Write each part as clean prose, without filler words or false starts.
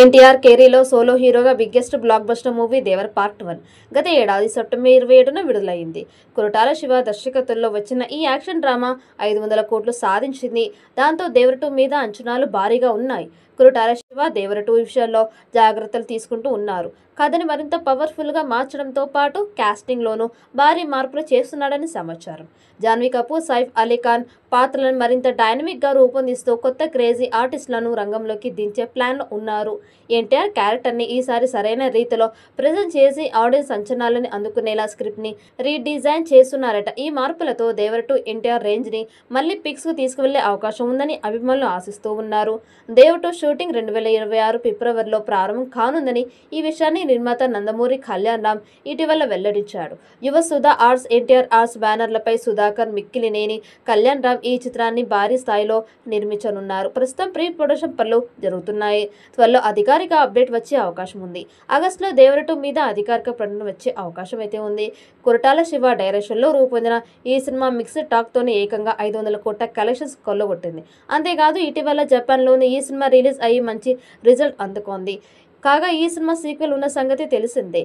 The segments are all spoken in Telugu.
ఎన్టీఆర్ కెరీర్లో సోలో హీరోగా బిగ్గెస్ట్ బ్లాక్ బస్టర్ మూవీ దేవర్ పార్ట్ 1 గత ఏడాది సెప్టెంబర్ 27న విడుదలైంది. కొరటాల శివ దర్శకత్వంలో వచ్చిన ఈ యాక్షన్ డ్రామా 500 కోట్లు సాధించింది. దాంతో దేవర్ 2 మీద అంచనాలు భారీగా ఉన్నాయి. కొరటాల శివ దేవర్ 2 విషయాల్లో జాగ్రత్తలు తీసుకుంటూ ఉన్నారు. కథని మరింత పవర్ఫుల్గా మార్చడంతో పాటు కాస్టింగ్లోనూ భారీ మార్పులు చేస్తున్నాడని సమాచారం. జాన్వీ కపూర్, సైఫ్ అలీ ఖాన్ పాత్రలను మరింత డైనమిక్గా రూపొందిస్తూ కొత్త క్రేజీ ఆర్టిస్టులను రంగంలోకి దించే ప్లాన్లో ఉన్నారు. ఎన్టీఆర్ క్యారెక్టర్ని ఈసారి సరైన రీతిలో ప్రజెంట్ చేసి ఆడియన్స్ అంచనాలని అందుకునేలా స్క్రిప్ట్ని రీడిజైన్ చేస్తున్నారట. ఈ మార్పులతో దేవర్ 2 ఎన్టీఆర్ రేంజ్ని మళ్ళీ పిక్స్కు తీసుకువెళ్లే అవకాశం ఉందని అభిమానులు ఆశిస్తూ ఉన్నారు. దేవర్ 2 షూటింగ్ 2026 ఫిబ్రవరిలో ప్రారంభం కానుందని ఈ విషయాన్ని నిర్మాత నందమూరి కళ్యాణ్ రామ్ ఇటీవల వెల్లడించాడు. యువ సుధా ఆర్ట్స్, ఎన్టీఆర్ ఆర్ట్స్ బ్యానర్లపై సుధాకర్, మిక్కిలినేని కళ్యాణ్ రామ్ ఈ చిత్రాన్ని భారీ స్థాయిలో నిర్మించనున్నారు. ప్రస్తుతం ప్రీ ప్రొడక్షన్ పనులు జరుగుతున్నాయి. త్వరలో అధికారిక అప్డేట్ వచ్చే అవకాశం ఉంది. ఆగస్టులో దేవర్ 2 మీద అధికారిక ప్రకటన వచ్చే అవకాశం అయితే ఉంది. కొరటాల శివ డైరెక్షన్లో రూపొందిన ఈ సినిమా మిక్స్డ్ టాక్తోనే ఏకంగా 500 కోట్ల కలెక్షన్స్ కొల్లగొట్టింది. అంతేకాదు ఇటీవల జపాన్లోని ఈ సినిమా రిలీజ్ అయ్యి మంచి రిజల్ట్ అందుకుంది. కాగా ఈ సినిమా సీక్వెల్ ఉన్న సంగతి తెలిసిందే.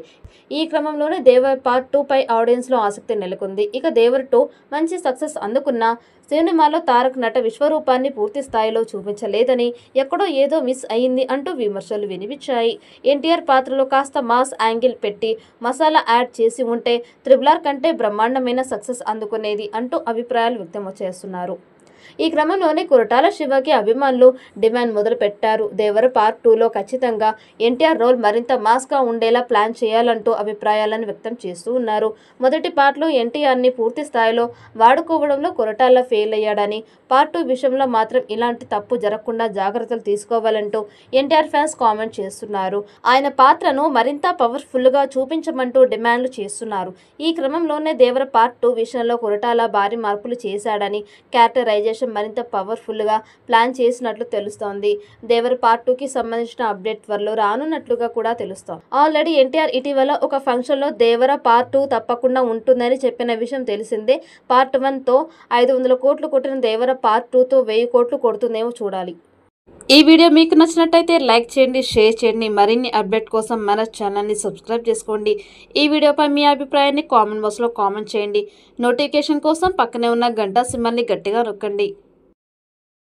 ఈ క్రమంలోనే దేవర్ పార్ట్ 2 పై ఆడియన్స్లో ఆసక్తి నెలకొంది. ఇక దేవర్ 2 మంచి సక్సెస్ అందుకున్న సినిమాలో తారక్ నట విశ్వరూపాన్ని పూర్తి స్థాయిలో చూపించలేదని, ఎక్కడో ఏదో మిస్ అయింది అంటూ విమర్శలు వినిపించాయి. ఎన్టీఆర్ పాత్రలో కాస్త మాస్ యాంగిల్ పెట్టి మసాలా యాడ్ చేసి ఉంటే RRR కంటే బ్రహ్మాండమైన సక్సెస్ అందుకునేది అంటూ అభిప్రాయాలు వ్యక్తం చేస్తున్నారు. ఈ క్రమంలోనే కొరటాల శివకి అభిమానులు డిమాండ్ మొదలు పెట్టారు. దేవర్ పార్ట్ 2లో ఖచ్చితంగా ఎన్టీఆర్ రోల్ మరింత మాస్గా ఉండేలా ప్లాన్ చేయాలంటూ అభిప్రాయాలను వ్యక్తం చేస్తూ ఉన్నారు. మొదటి పార్ట్లో ఎన్టీఆర్ని పూర్తి స్థాయిలో వాడుకోవడంలో కొరటాల ఫెయిల్ అయ్యాడని, పార్ట్ 2 విషయంలో మాత్రం ఇలాంటి తప్పు జరగకుండా జాగ్రత్తలు తీసుకోవాలంటూ ఎన్టీఆర్ ఫ్యాన్స్ కామెంట్ చేస్తున్నారు. ఆయన పాత్రను మరింత పవర్ఫుల్గా చూపించమంటూ డిమాండ్లు చేస్తున్నారు. ఈ క్రమంలోనే దేవర్ పార్ట్ 2 విషయంలో కొరటాల భారీ మార్పులు చేశాడని, క్యారెక్టరైజేషన్ మరింత పవర్ఫుల్గా ప్లాన్ చేసినట్లు తెలుస్తోంది. దేవర్ పార్ట్ 2కి సంబంధించిన అప్డేట్ త్వరలో రానున్నట్లుగా కూడా తెలుస్తోంది. ఆల్రెడీ ఎన్టీఆర్ ఇటీవల ఒక ఫంక్షన్లో దేవర పార్ట్ 2 తప్పకుండా ఉంటుందని చెప్పిన విషయం తెలిసిందే. పార్ట్ 1తో 500 కోట్లు కొట్టిన దేవర పార్ట్ 2తో 1000 కోట్లు కొడుతుందేమో చూడాలి. ఈ వీడియో మీకు నచ్చినట్టయితే లైక్ చేయండి, షేర్ చేయండి. మరిన్ని అప్డేట్ కోసం మన ఛానల్ని సబ్స్క్రైబ్ చేసుకోండి. ఈ వీడియోపై మీ అభిప్రాయాన్ని కామెంట్ బాక్స్లో కామెంట్ చేయండి. నోటిఫికేషన్ కోసం పక్కనే ఉన్న గంట సింబల్ని గట్టిగా నొక్కండి.